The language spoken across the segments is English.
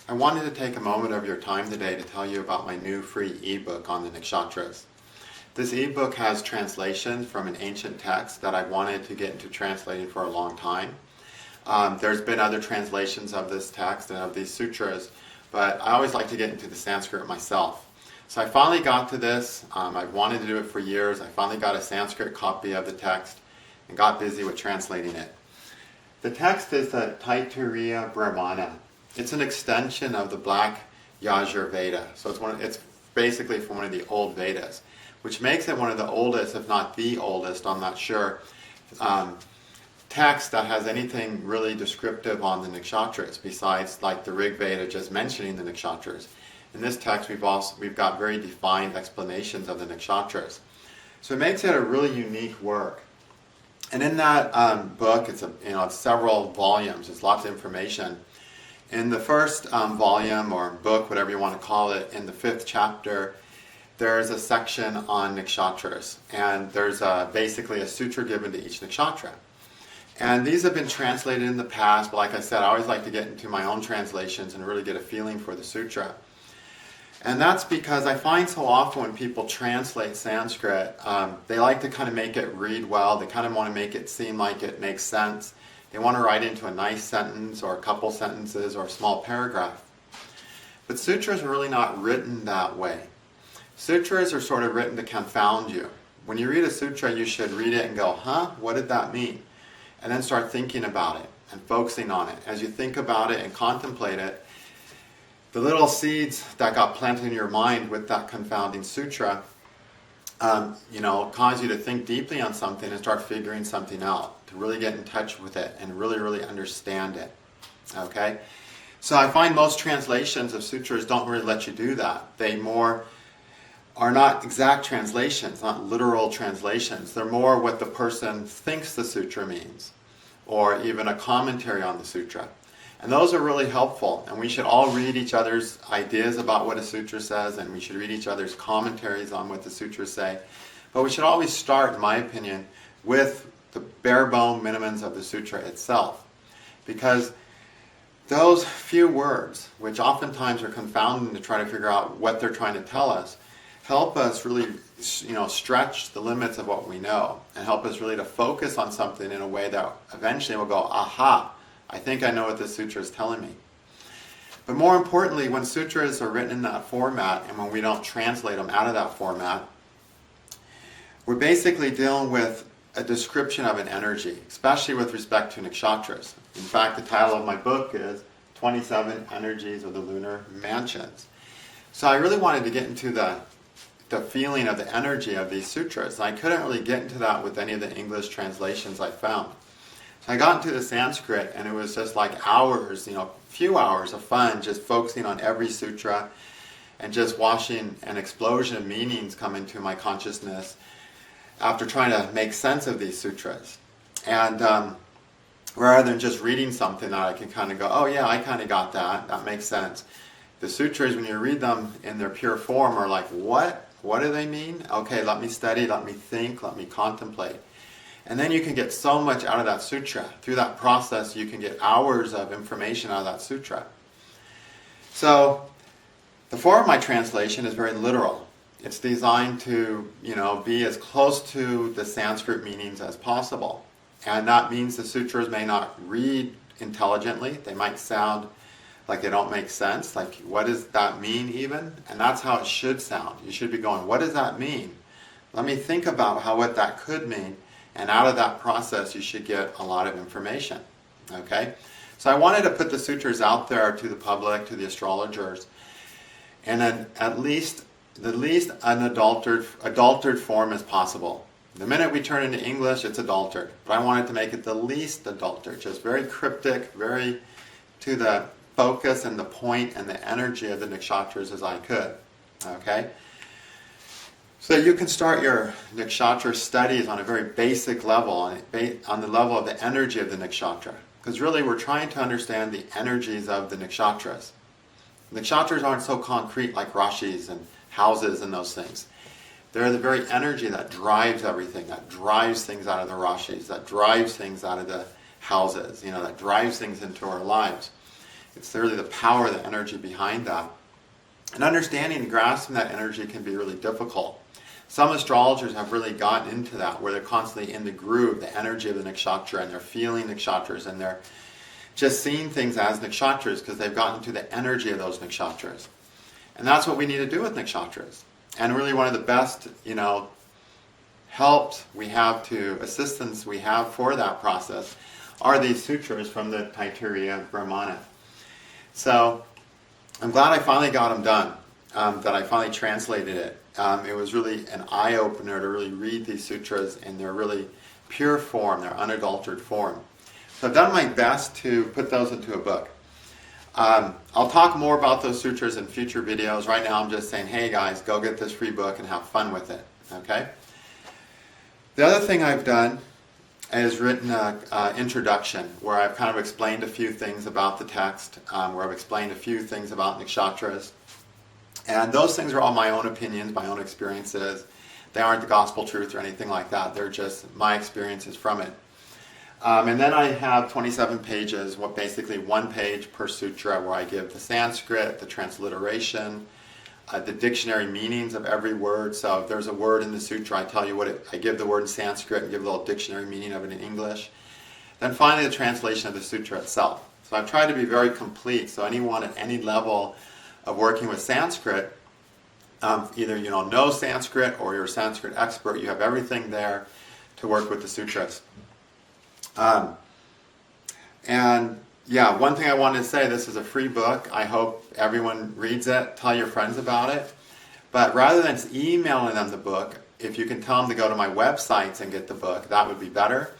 I wanted to take a moment of your time today to tell you about my new free ebook on the nakshatras. This ebook has translations from an ancient text that I wanted to get into translating for a long time. There's been other translations of this text and of these sutras, but I always like to get into the Sanskrit myself. So I finally got to this. I've wanted to do it for years. I finally got a Sanskrit copy of the text and got busy with translating it. The text is the Taittiriya Brahmana. It's an extension of the Black Yajur Veda. So it's basically from one of the old Vedas, which makes it one of the oldest, if not the oldest, I'm not sure, text that has anything really descriptive on the nakshatras, besides like the Rig Veda just mentioning the nakshatras. In this text, we've got very defined explanations of the nakshatras. So it makes it a really unique work. And in that book, it's several volumes. There's lots of information. In the first volume or book, whatever you want to call it, in the 5th chapter, there's a section on nakshatras, and there's basically a sutra given to each nakshatra. And these have been translated in the past, but like I said, I always like to get into my own translations and really get a feeling for the sutra. And that's because I find so often when people translate Sanskrit, they like to kind of make it read well. They kind of want to make it seem like it makes sense. They want to write into a nice sentence or a couple sentences or a small paragraph. But sutras are really not written that way. Sutras are sort of written to confound you. When you read a sutra, you should read it and go, huh, what did that mean? And then start thinking about it and focusing on it. As you think about it and contemplate it, the little seeds that got planted in your mind with that confounding sutra, cause you to think deeply on something and start figuring something out, to really get in touch with it and really, really understand it. Okay? So I find most translations of sutras don't really let you do that. They more are not exact translations, not literal translations. They're more what the person thinks the sutra means, or even a commentary on the sutra. And those are really helpful, and we should all read each other's ideas about what a sutra says, and we should read each other's commentaries on what the sutras say. But we should always start, in my opinion, with the bare bone minimums of the sutra itself. Because those few words, which oftentimes are confounding to try to figure out what they're trying to tell us, help us really stretch the limits of what we know, and help us really to focus on something in a way that eventually will go, aha, I think I know what this sutra is telling me. But more importantly, when sutras are written in that format, and when we don't translate them out of that format, we're basically dealing with a description of an energy, especially with respect to nakshatras. In fact, the title of my book is 27 Energies of the Lunar Mansions. So I really wanted to get into the feeling of the energy of these sutras. And I couldn't really get into that with any of the English translations I found. So I got into the Sanskrit, and it was just like hours, few hours of fun just focusing on every sutra and just watching an explosion of meanings come into my consciousness after trying to make sense of these sutras. And rather than just reading something that I can kind of go, oh yeah, I kind of got that, that makes sense. The sutras, when you read them in their pure form, are like, what? What do they mean? Okay, let me study, let me think, let me contemplate. And then you can get so much out of that sutra. Through that process, you can get hours of information out of that sutra. So, the form of my translation is very literal. It's designed to, be as close to the Sanskrit meanings as possible. And that means the sutras may not read intelligently. They might sound like they don't make sense. Like, what does that mean even? And that's how it should sound. You should be going, what does that mean? Let me think about what that could mean. And out of that process, you should get a lot of information. Okay? So I wanted to put the sutras out there to the public, to the astrologers, in the least adulterated form as possible. The minute we turn into English, it's adulterated. But I wanted to make it the least adulterated, just very cryptic, very to the focus and the point and the energy of the nakshatras as I could. Okay? So you can start your nakshatra studies on a very basic level, on the level of the energy of the nakshatra. Because really we're trying to understand the energies of the nakshatras. Nakshatras aren't so concrete like rashis and houses and those things. They're the very energy that drives everything, that drives things out of the rashis, that drives things out of the houses, that drives things into our lives. It's really the power, the energy behind that. And understanding and grasping that energy can be really difficult. Some astrologers have really gotten into that, where they're constantly in the groove, the energy of the nakshatra, and they're feeling nakshatras, and they're just seeing things as nakshatras because they've gotten into the energy of those nakshatras. And that's what we need to do with nakshatras. And really one of the best, helps we have to, assistance we have for that process are these sutras from the Taittiriya Brahmana. So I'm glad I finally got them done, that I finally translated it. It was really an eye-opener to really read these sutras in their really pure form, their unadulterated form. So I've done my best to put those into a book. I'll talk more about those sutras in future videos. Right now I'm just saying, hey guys, go get this free book and have fun with it. Okay? The other thing I've done is written an introduction where I've kind of explained a few things about the text, where I've explained a few things about nakshatras. And those things are all my own opinions, my own experiences. They aren't the gospel truth or anything like that. They're just my experiences from it. And then I have 27 pages, basically one page per sutra, where I give the Sanskrit, the transliteration, the dictionary meanings of every word. So if there's a word in the sutra, I tell you I give the word in Sanskrit and give a little dictionary meaning of it in English. Then finally the translation of the sutra itself. So I've tried to be very complete, so anyone at any level of working with Sanskrit, either know Sanskrit or you're a Sanskrit expert, you have everything there to work with the sutras. And yeah, one thing I wanted to say, this is a free book. I hope everyone reads it, tell your friends about it. But rather than emailing them the book, if you can tell them to go to my websites and get the book, that would be better,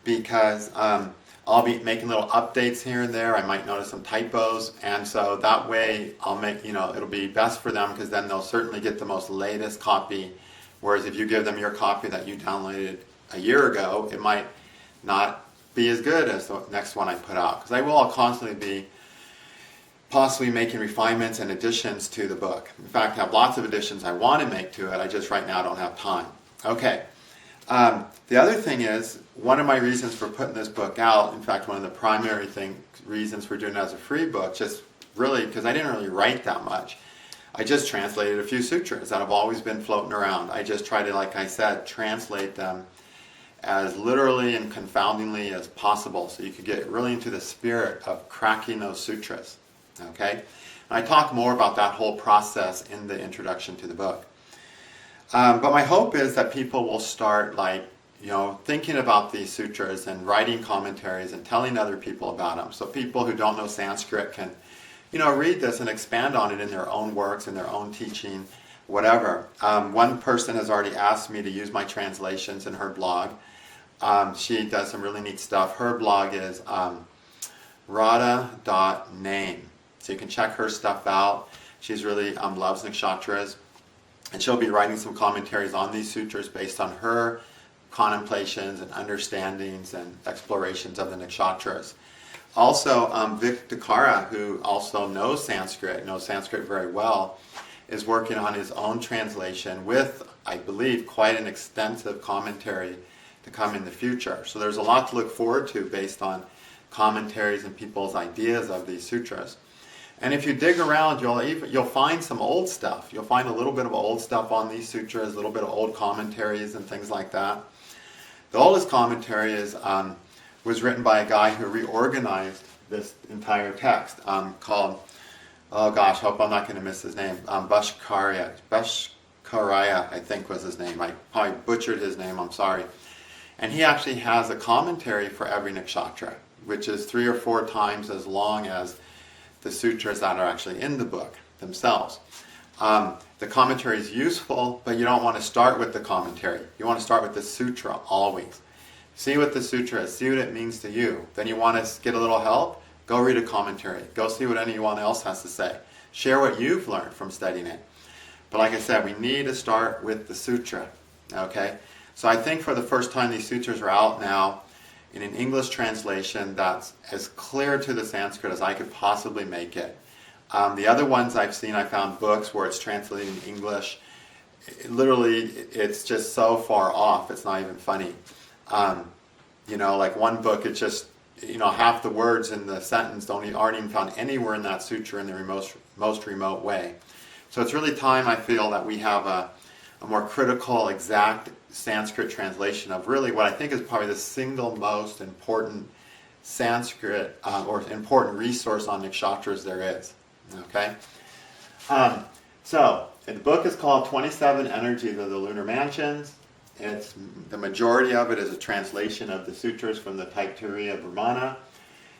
because I'll be making little updates here and there. I might notice some typos, and so that way I'll make, it'll be best for them, because then they'll certainly get the most latest copy. Whereas if you give them your copy that you downloaded a year ago, it might not be as good as the next one I put out, because I will constantly be possibly making refinements and additions to the book. In fact, I have lots of additions I want to make to it. I just right now don't have time. Okay. The other thing is, one of my reasons for putting this book out, in fact, one of the primary reasons for doing it as a free book, just really because I didn't really write that much. I just translated a few sutras that have always been floating around. I just try to, like I said, translate them as literally and confoundingly as possible, so you could get really into the spirit of cracking those sutras. Okay? And I talk more about that whole process in the introduction to the book. But my hope is that people will start thinking about these sutras and writing commentaries and telling other people about them. So people who don't know Sanskrit can, read this and expand on it in their own works, in their own teaching, whatever. One person has already asked me to use my translations in her blog. She does some really neat stuff. Her blog is radha.name. So you can check her stuff out. She's really loves nakshatras. And she'll be writing some commentaries on these sutras based on her contemplations and understandings and explorations of the nakshatras. Also, Vic Dakara, who also knows Sanskrit very well, is working on his own translation with, I believe, quite an extensive commentary to come in the future. So there's a lot to look forward to based on commentaries and people's ideas of these sutras. And if you dig around, you'll find some old stuff. You'll find a little bit of old stuff on these sutras, a little bit of old commentaries and things like that. The oldest commentary was written by a guy who reorganized this entire text called, oh gosh, hope I'm not going to miss his name, Bhaskara, I think was his name. I probably butchered his name, I'm sorry. And he actually has a commentary for every nakshatra, which is 3 or 4 times as long as the sutras that are actually in the book themselves. The commentary is useful, but you don't want to start with the commentary. You want to start with the sutra always. See what the sutra is, see what it means to you. Then you want to get a little help, go read a commentary. Go see what anyone else has to say. Share what you've learned from studying it. But like I said, we need to start with the sutra. Okay? So I think for the first time these sutras are out now in an English translation that's as clear to the Sanskrit as I could possibly make it. The other ones I've seen, I found books where it's translated in English. It's just so far off, it's not even funny. Like one book, it just half the words in the sentence aren't even found anywhere in that sutra in the most remote way. So it's really time, I feel, that we have a more critical, exact Sanskrit translation of really what I think is probably the single most important Sanskrit or important resource on nakshatras there is. Okay? So the book is called 27 Energies of the Lunar Mansions. The majority of it is a translation of the sutras from the Taittiriya Brahmana.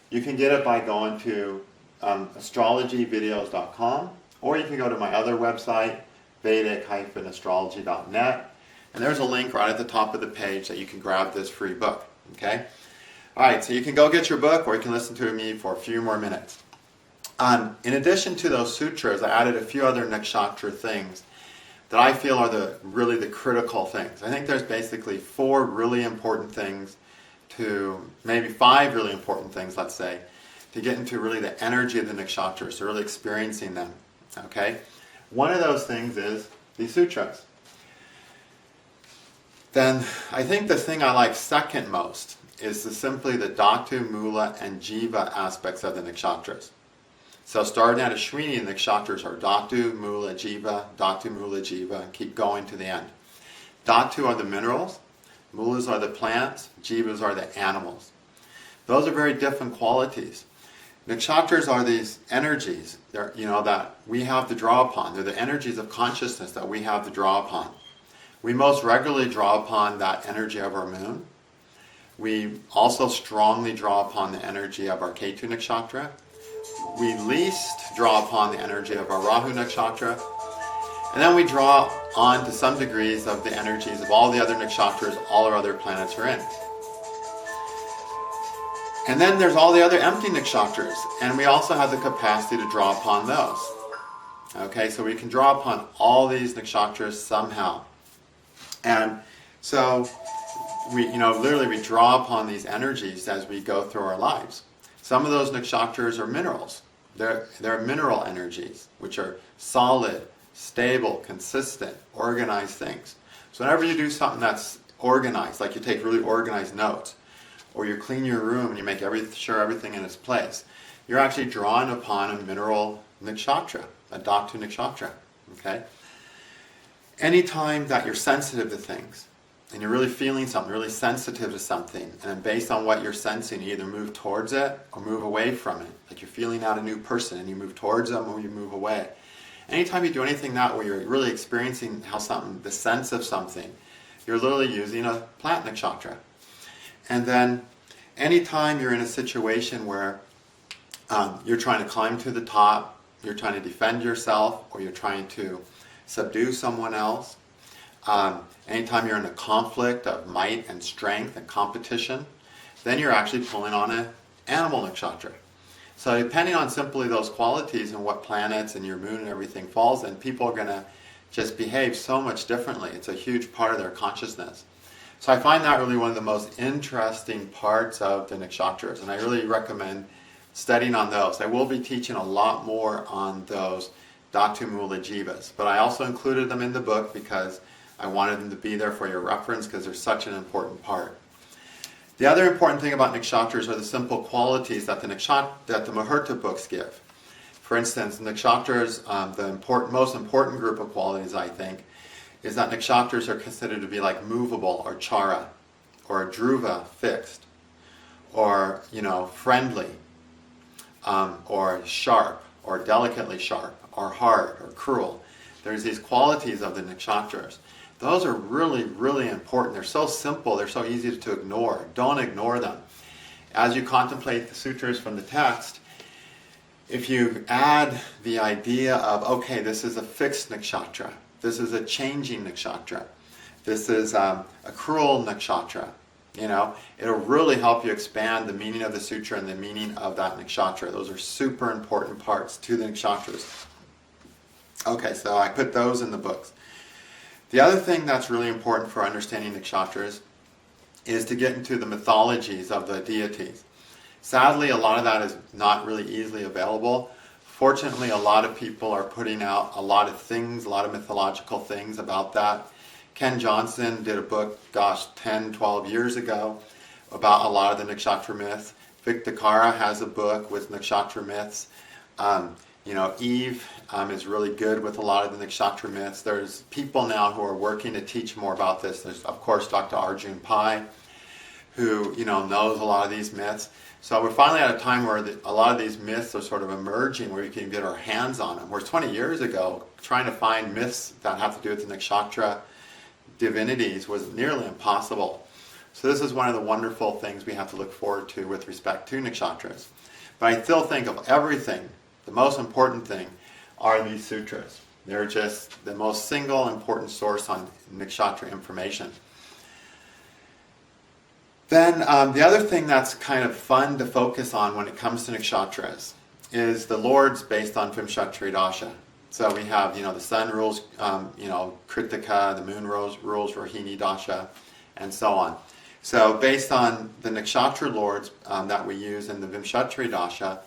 You can get it by going to astrologyvideos.com, or you can go to my other website, vedic-astrology.net, and there's a link right at the top of the page that you can grab this free book. Okay? Alright, so you can go get your book, or you can listen to me for a few more minutes. In addition to those sutras, I added a few other nakshatra things that I feel are really the critical things. I think there's basically 4 really important things maybe 5 really important things, let's say, to get into really the energy of the nakshatras, so really experiencing them. Okay? One of those things is the sutras. Then I think the thing I like second most is simply the Dhatu, Mula, and Jiva aspects of the nakshatras. So starting at Ashwini, the nakshatras are Dhatu, Mula, Jiva, Dhatu, Mula, Jiva, and keep going to the end. Dhatu are the minerals, Mulas are the plants, Jivas are the animals. Those are very different qualities. Nakshatras are these energies that we have to draw upon. They're the energies of consciousness that we have to draw upon. We most regularly draw upon that energy of our moon. We also strongly draw upon the energy of our Ketu nakshatra. We least draw upon the energy of our Rahu nakshatra. And then we draw on to some degrees of the energies of all the other nakshatras all our other planets are in. And then there's all the other empty nakshatras, and we also have the capacity to draw upon those. Okay, so we can draw upon all these nakshatras somehow. And so literally we draw upon these energies as we go through our lives. Some of those nakshatras are minerals. They're mineral energies, which are solid, stable, consistent, organized things. So whenever you do something that's organized, like you take really organized notes, or you clean your room and you make sure everything in its place, you're actually drawing upon a mineral nakshatra, a Dhatu nakshatra. Okay? Anytime that you're sensitive to things, and you're really feeling something, really sensitive to something, and then based on what you're sensing, you either move towards it or move away from it. Like you're feeling out a new person and you move towards them or you move away. Anytime you do anything that where you're really experiencing the sense of something, you're literally using a plant nakshatra. And then anytime you're in a situation where you're trying to climb to the top, you're trying to defend yourself, or you're trying to subdue someone else, anytime you're in a conflict of might and strength and competition, then you're actually pulling on an animal nakshatra. So depending on simply those qualities and what planets and your moon and everything falls in, people are going to just behave so much differently. It's a huge part of their consciousness. So I find that really one of the most interesting parts of the nakshatras, and I really recommend studying on those. I will be teaching a lot more on those Dhatu, Mula, Jivas, but I also included them in the book because I wanted them to be there for your reference because they're such an important part. The other important thing about nakshatras are the simple qualities that the Muhurta books give. For instance, nakshatras, the most important group of qualities, I think, is that nakshatras are considered to be like movable or chara, or dhruva, fixed, or friendly, or sharp, or delicately sharp, or hard, or cruel. There's these qualities of the nakshatras. Those are really, really important. They're so simple, they're so easy to ignore. Don't ignore them. As you contemplate the sutras from the text, if you add the idea of, okay, this is a fixed nakshatra, this is a changing nakshatra, this is a cruel nakshatra, it'll really help you expand the meaning of the sutra and the meaning of that nakshatra. Those are super important parts to the nakshatras. Okay, so I put those in the books. The other thing that's really important for understanding nakshatras is to get into the mythologies of the deities. Sadly, a lot of that is not really easily available. Fortunately, a lot of people are putting out a lot of things, a lot of mythological things about that. Ken Johnson did a book, 10, 12 years ago, about a lot of the nakshatra myths. Viktakara has a book with nakshatra myths. Eve is really good with a lot of the nakshatra myths. There's people now who are working to teach more about this. There's, of course, Dr. Arjun Pai, who knows a lot of these myths. So we're finally at a time where a lot of these myths are sort of emerging, where we can get our hands on them. Whereas 20 years ago, trying to find myths that have to do with the nakshatra divinities was nearly impossible. So this is one of the wonderful things we have to look forward to with respect to nakshatras. But I still think of everything, the most important thing are these sutras. They're just the most single important source on nakshatra information. Then the other thing that's kind of fun to focus on when it comes to nakshatras is the lords based on Vimshatri Dasha. So we have, the sun rules, Kritika, the moon rules Rohini Dasha, and so on. So based on the nakshatra lords that we use in the Vimshatri Dasha,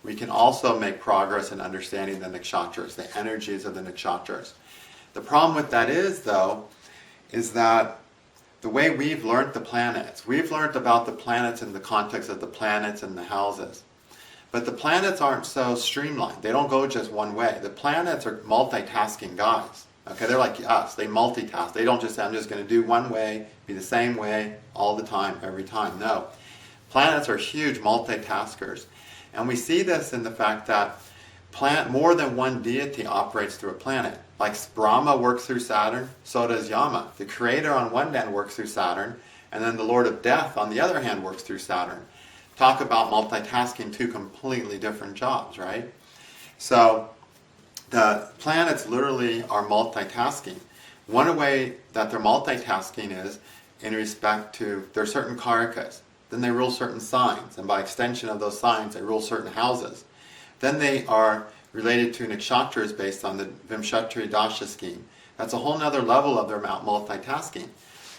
we can also make progress in understanding the nakshatras, the energies of the nakshatras. The problem with that is, though, is that the way we've learned the planets, we've learned about the planets in the context of the planets and the houses. But the planets aren't so streamlined. They don't go just one way. The planets are multitasking guys. Okay, they're like us. They multitask. They don't just say, I'm just going to do one way, be the same way all the time, every time. No. Planets are huge multitaskers. And we see this in the fact that more than one deity operates through a planet. Like Brahma works through Saturn, so does Yama. The creator on one hand works through Saturn, and then the Lord of Death on the other hand works through Saturn. Talk about multitasking, two completely different jobs, right? So the planets literally are multitasking. One way that they're multitasking is in respect to their certain karakas. Then they rule certain signs, and by extension of those signs, they rule certain houses. Then they are related to nakshatras based on the Vimshatri Dasha scheme. That's a whole other level of their multitasking.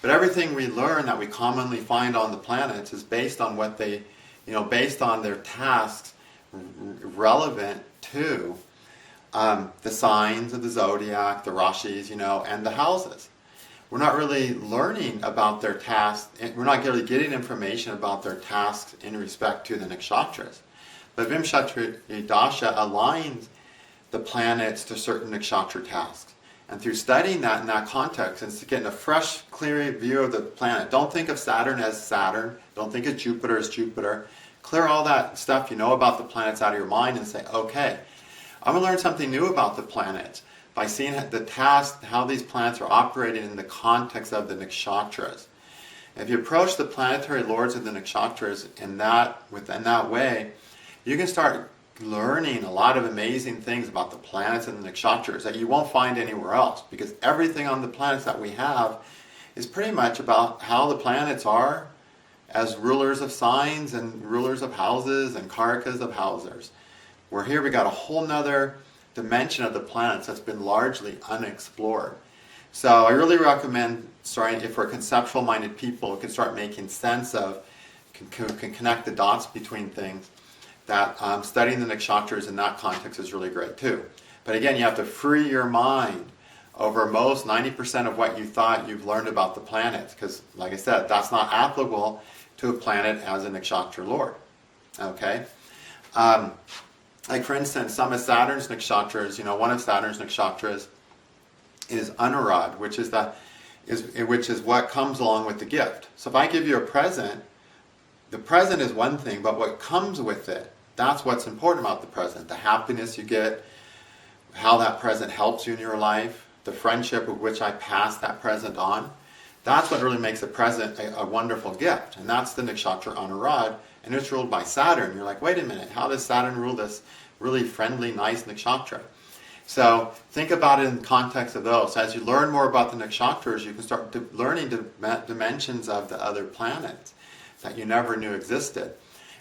But everything we learn that we commonly find on the planets is based on what they, based on their tasks relevant to the signs of the zodiac, the rashis, and the houses. We're not really learning about their tasks, we're not really getting information about their tasks in respect to the nakshatras. But Vimshatri Dasha aligns the planets to certain nakshatra tasks. And through studying that in that context, and getting a fresh, clear view of the planet. Don't think of Saturn as Saturn. Don't think of Jupiter as Jupiter. Clear all that stuff you know about the planets out of your mind and say, okay, I'm going to learn something new about the planets by seeing the task, how these planets are operating in the context of the nakshatras. If you approach the planetary lords of the nakshatras in that way, you can start learning a lot of amazing things about the planets and the nakshatras that you won't find anywhere else, because everything on the planets that we have is pretty much about how the planets are as rulers of signs and rulers of houses and karakas of houses. Where here we got a whole nother dimension of the planets that's been largely unexplored. So I really recommend starting, if we're conceptual minded people who can start making sense of, can connect the dots between things, that studying the nakshatras in that context is really great too. But again, you have to free your mind over most 90% of what you thought you've learned about the planets, because like I said, that's not applicable to a planet as a nakshatra lord. Okay? Like for instance, some of Saturn's nakshatras, one of Saturn's nakshatras is Anurad, which is what comes along with the gift. So if I give you a present, the present is one thing, but what comes with it, that's what's important about the present. The happiness you get, how that present helps you in your life, the friendship with which I pass that present on. That's what really makes a present a wonderful gift. And that's the nakshatra Anurad, and it's ruled by Saturn. You're like, wait a minute, how does Saturn rule this really friendly, nice nakshatra? So think about it in the context of those. So as you learn more about the nakshatras, you can start learning dimensions of the other planets that you never knew existed.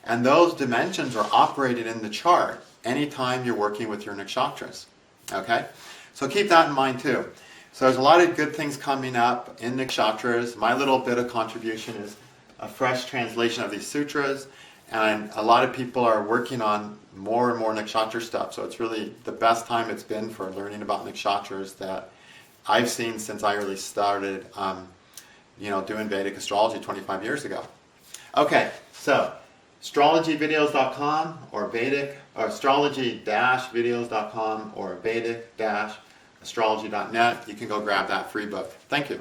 And those dimensions are operated in the chart anytime you're working with your nakshatras. Okay? So keep that in mind too. So there's a lot of good things coming up in nakshatras. My little bit of contribution is a fresh translation of these sutras, and a lot of people are working on more and more nakshatra stuff. So it's really the best time it's been for learning about nakshatras that I've seen since I really started doing Vedic astrology 25 years ago. Okay, so astrologyvideos.com or astrology-videos.com or Vedic-astrology.net. You can go grab that free book. Thank you.